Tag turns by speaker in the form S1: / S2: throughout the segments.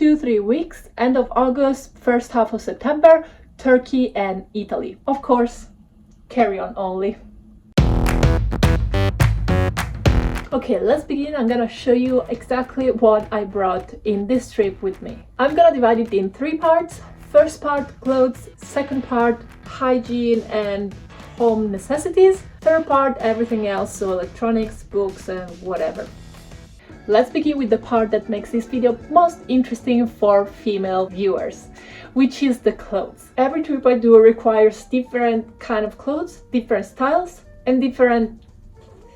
S1: 2-3 weeks, end of August, first half of September, Turkey and Italy. Of course, carry-on only. Okay, let's begin. I'm gonna show you exactly what I brought in this trip with me. I'm gonna divide it in 3 parts. First part, clothes. Second part, hygiene and home necessities. Third part, everything else, so electronics, books and whatever. Let's begin with the part that makes this video most interesting for female viewers, which is the clothes. Every trip I do requires different kind of clothes, different styles and different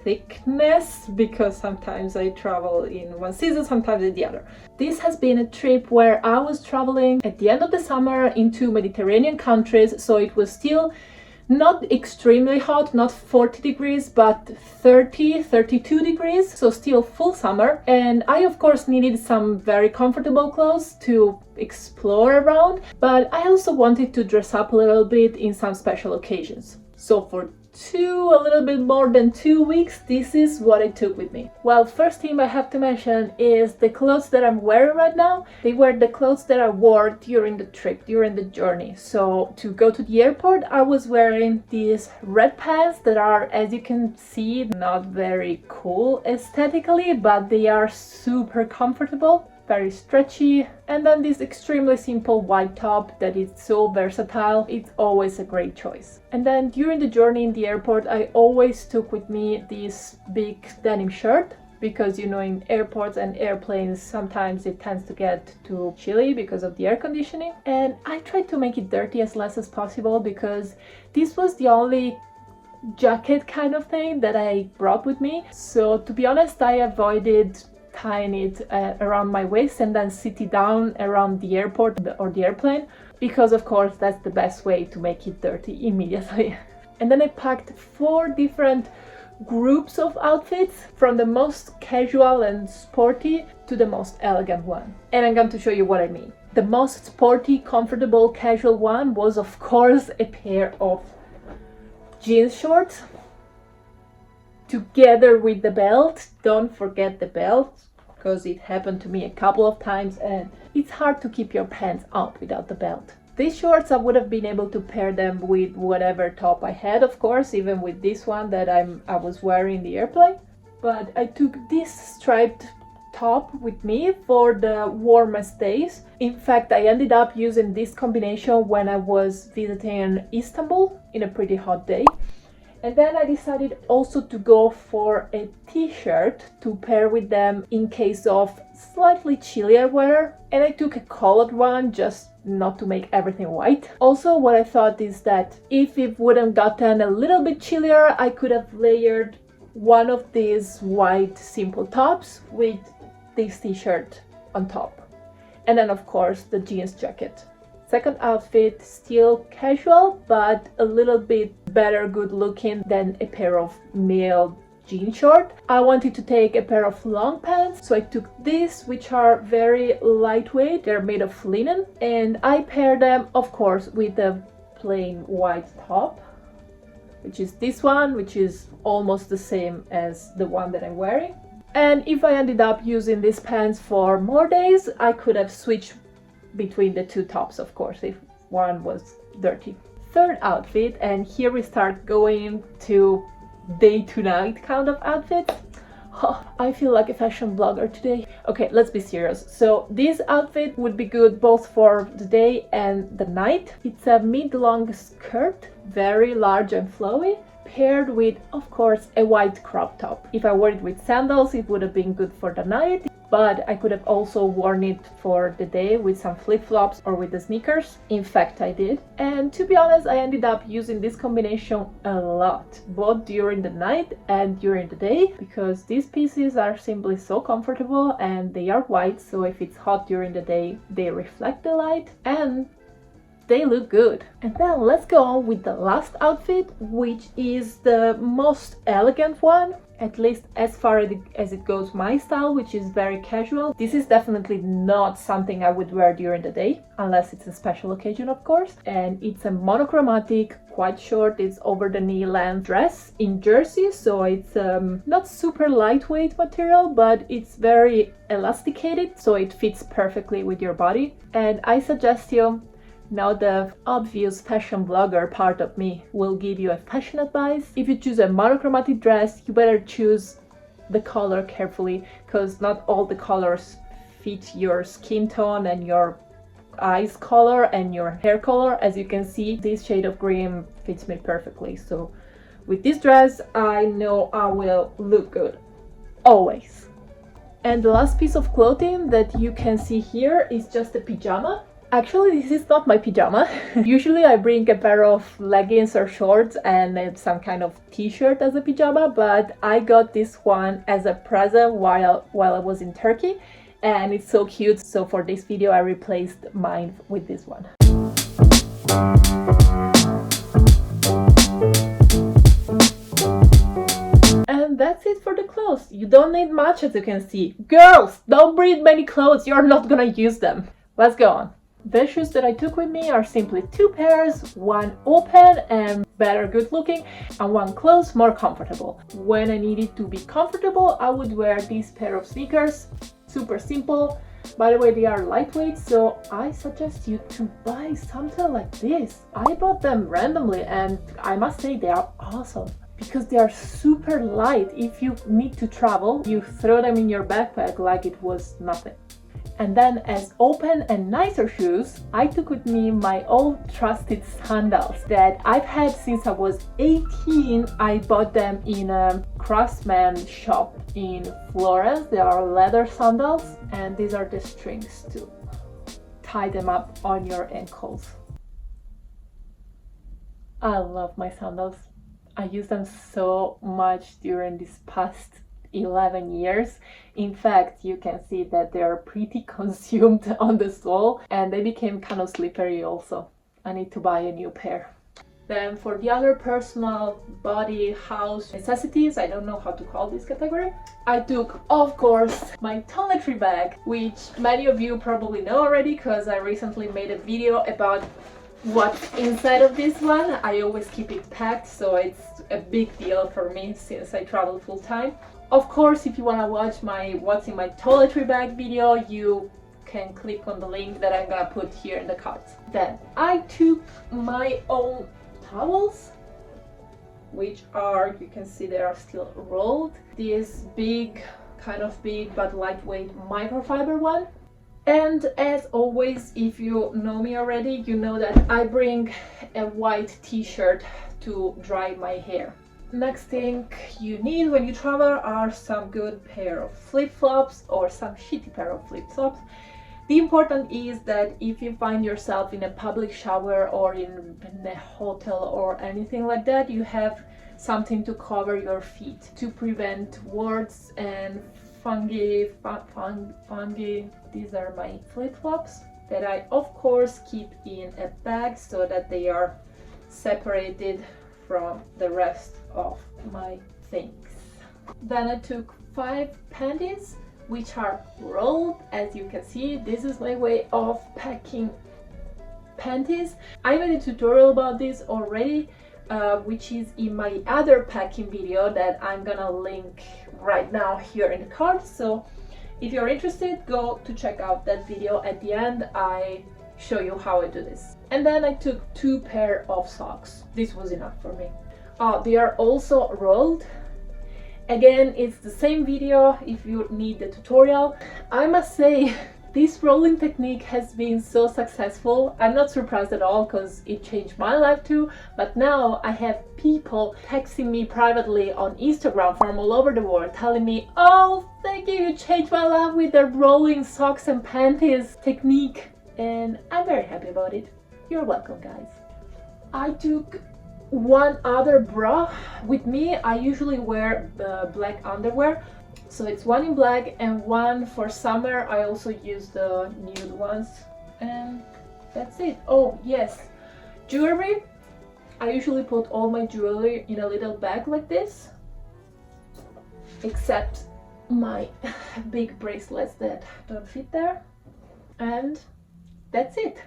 S1: thickness, because sometimes I travel in one season, sometimes in the other. This has been a trip where I was traveling at the end of the summer into Mediterranean countries, so it was still not extremely hot, not 40 degrees, but 32 degrees, so still full summer. And I of course needed some very comfortable clothes to explore around, but I also wanted to dress up a little bit in some special occasions. So for a little bit more than 2 weeks, this is what I took with me. Well, first thing I have to mention is the clothes that I'm wearing right now. They were the clothes that I wore during the trip, during the journey. So to go to the airport, I was wearing these red pants that are, as you can see, not very cool aesthetically, but they are super comfortable, very stretchy. And then this extremely simple white top that is so versatile. It's always a great choice. And then during the journey in the airport, I always took with me this big denim shirt, because you know, in airports and airplanes sometimes it tends to get too chilly because of the air conditioning. And I tried to make it dirty as less as possible, because this was the only jacket kind of thing that I brought with me. So to be honest, I avoided tying it around my waist and then sit it down around the airport or the airplane, because of course that's the best way to make it dirty immediately. And then I packed 4 different groups of outfits, from the most casual and sporty to the most elegant one. And I'm going to show you what I mean. The most sporty, comfortable, casual one was of course a pair of jeans shorts, together with the belt. Don't forget the belt, because it happened to me a couple of times and it's hard to keep your pants up without the belt. These shorts, I would have been able to pair them with whatever top I had, of course, even with this one that I was wearing in the airplane. But I took this striped top with me for the warmest days. In fact, I ended up using this combination when I was visiting Istanbul in a pretty hot day. And then I decided also to go for a t-shirt to pair with them in case of slightly chillier weather. And I took a colored one, just not to make everything white. Also, what I thought is that if it wouldn't gotten a little bit chillier, I could have layered one of these white simple tops with this t-shirt on top. And then of course the jeans jacket. Second outfit, still casual, but a little bit better good looking than a pair of male jean short. I wanted to take a pair of long pants, so I took these, which are very lightweight. They're made of linen, and I paired them of course with a plain white top, which is this one, which is almost the same as the one that I'm wearing. And if I ended up using these pants for more days, I could have switched between the 2 tops, of course, if one was dirty. Third outfit, and here we start going to day to night kind of outfits. Oh, I feel like a fashion blogger today. Okay, let's be serious. So this outfit would be good both for the day and the night. It's a mid-long skirt, very large and flowy, paired with, of course, a white crop top. If I wore it with sandals, it would have been good for the night, but I could have also worn it for the day with some flip-flops or with the sneakers. In fact, I did. And to be honest, I ended up using this combination a lot, both during the night and during the day, because these pieces are simply so comfortable and they are white, so if it's hot during the day, they reflect the light and they look good. And then let's go on with the last outfit, which is the most elegant one. at least as far as it goes my style, which is very casual. This is definitely not something I would wear during the day, unless it's a special occasion, of course. And it's a monochromatic, quite short, it's over the knee length dress in jersey, so it's not super lightweight material, but it's very elasticated, so it fits perfectly with your body. And I suggest you, now the obvious fashion blogger part of me will give you a fashion advice. If you choose a monochromatic dress, you better choose the color carefully, because not all the colors fit your skin tone and your eyes color and your hair color. As you can see, this shade of green fits me perfectly. So with this dress, I know I will look good, always. And the last piece of clothing that you can see here is just a pajama. Actually, this is not my pajama. Usually I bring a pair of leggings or shorts and some kind of t-shirt as a pajama, but I got this one as a present while I was in Turkey, and it's so cute. So for this video I replaced mine with this one. And that's it for the clothes. You don't need much, as you can see. Girls, don't bring many clothes, you're not gonna use them. Let's go on. The shoes that I took with me are simply 2 pairs, one open and better good looking, and one closed, more comfortable. When I needed to be comfortable, I would wear this pair of sneakers. Super simple. By the way, they are lightweight, so I suggest you to buy something like this. I bought them randomly and I must say they are awesome, because they are super light. If you need to travel, you throw them in your backpack like it was nothing. And then as open and nicer shoes, I took with me my old trusted sandals that I've had since I was 18. I bought them in a craftsman shop in Florence. They are leather sandals, and these are the strings to tie them up on your ankles. I love my sandals. I use them so much during this past 11 years. In fact, you can see that they are pretty consumed on the sole, and they became kind of slippery also. I need to buy a new pair. Then for the other personal body house necessities, I don't know how to call this category, I took, of course, my toiletry bag, which many of you probably know already because I recently made a video about what's inside of this one. I always keep it packed, so it's a big deal for me since I travel full time. Of course, if you want to watch my what's in my toiletry bag video, you can click on the link that I'm gonna put here in the cards. Then I took my own towels, which are, you can see they are still rolled. This big, kind of big but lightweight microfiber one. And as always, if you know me already, you know that I bring a white t-shirt to dry my hair. Next thing you need when you travel are some good pair of flip-flops or some shitty pair of flip-flops. The important is that if you find yourself in a public shower or in a hotel or anything like that, you have something to cover your feet to prevent warts and fungi. These are my flip-flops that I of course keep in a bag so that they are separated from the rest of my things. Then I took 5 panties, which are rolled. As you can see, this is my way of packing panties. I made a tutorial about this already, which is in my other packing video that I'm gonna link right now here in the card. So if you're interested, go to check out that video. At the end I show you how I do this. And then I took 2 pair of socks. This was enough for me. They are also rolled. Again, it's the same video if you need the tutorial. I must say, this rolling technique has been so successful. I'm not surprised at all because it changed my life too. But now I have people texting me privately on Instagram from all over the world telling me, "Oh, thank you, you changed my life with the rolling socks and panties technique." And I'm very happy about it. You're welcome, guys. I took one other bra with me. I usually wear black underwear, so it's one in black and one for summer. I also use the nude ones, and that's it. Oh yes, jewelry. I usually put all my jewelry in a little bag like this, except my big bracelets that don't fit there. And that's it.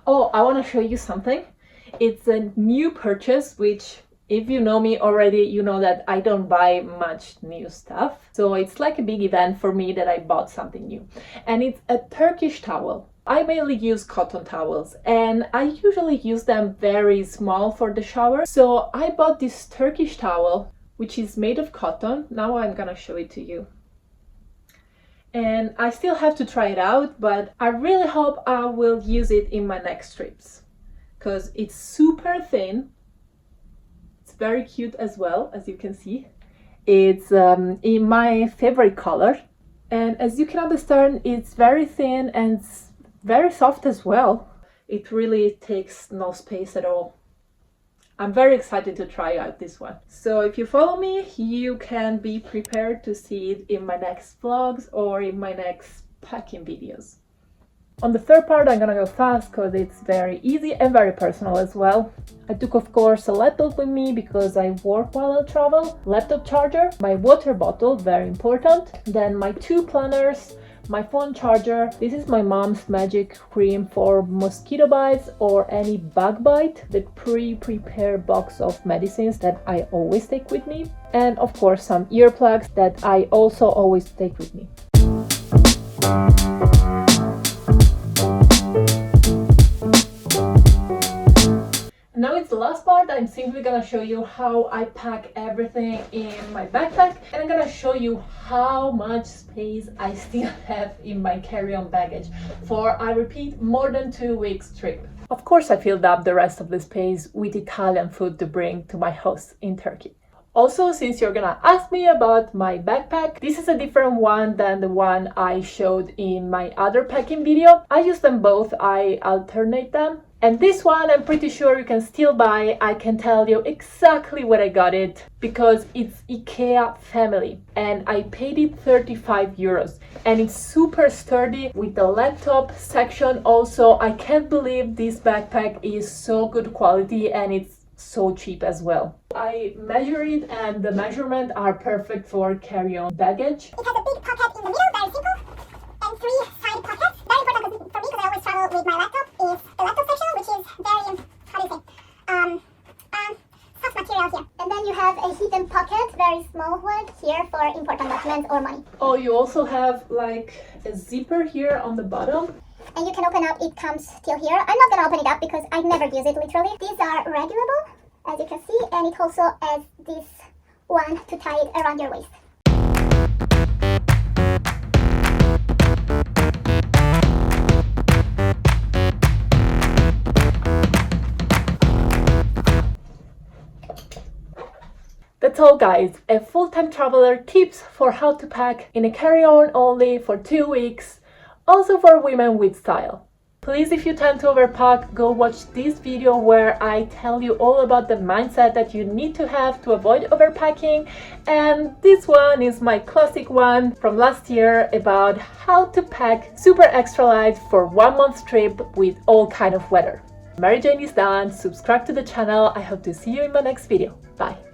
S1: Oh, I want to show you something. It's a new purchase, which if you know me already, you know that I don't buy much new stuff. So it's like a big event for me that I bought something new. And it's a Turkish towel. I mainly use cotton towels and I usually use them very small for the shower. So I bought this Turkish towel, which is made of cotton. Now I'm gonna show it to you. And I still have to try it out, but I really hope I will use it in my next trips because it's super thin. It's very cute as well, as you can see. It's in my favorite color. And as you can understand, it's very thin and very soft as well. It really takes no space at all. I'm very excited to try out this one. So if you follow me, you can be prepared to see it in my next vlogs or in my next packing videos. On the third part, I'm gonna go fast because it's very easy and very personal as well. I took, of course, a laptop with me because I work while I travel. Laptop charger, my water bottle, very important. Then my 2 planners, my phone charger. This is my mom's magic cream for mosquito bites or any bug bite. The pre-prepared box of medicines that I always take with me. And of course some earplugs that I also always take with me. Now it's the last part. I'm simply gonna show you how I pack everything in my backpack, and I'm gonna show you how much space I still have in my carry-on baggage for, I repeat, more than 2 weeks trip. Of course, I filled up the rest of the space with Italian food to bring to my host in Turkey. Also, since you're gonna ask me about my backpack, this is a different one than the one I showed in my other packing video. I use them both, I alternate them. And this one, I'm pretty sure you can still buy. I can tell you exactly where I got it because it's IKEA family and I paid it 35 euros and it's super sturdy with the laptop section. Also, I can't believe this backpack is so good quality and it's so cheap as well. I measure it and the measurements are perfect for carry-on baggage.
S2: It has a big pocket in the middle, very simple, and 3 side pockets. Very important for me because I always travel with my laptop is the laptop section, which is very, how do you say, soft material here. And then you have a hidden pocket, very small one, here for important documents or money.
S1: Oh, you also have like a zipper here on the bottom.
S2: And you can open up, it comes till here. I'm not gonna open it up because I never use it literally. These are regulable, as you can see, and it also has this one to tie it around your waist.
S1: That's all, guys. A full-time traveler tips for how to pack in a carry-on only for 2 weeks. Also for women with style. Please, if you tend to overpack, go watch this video where I tell you all about the mindset that you need to have to avoid overpacking. And this one is my classic one from last year about how to pack super extra light for 1 month trip with all kind of weather. Mary Jane is done. Subscribe to the channel. I hope to see you in my next video. Bye.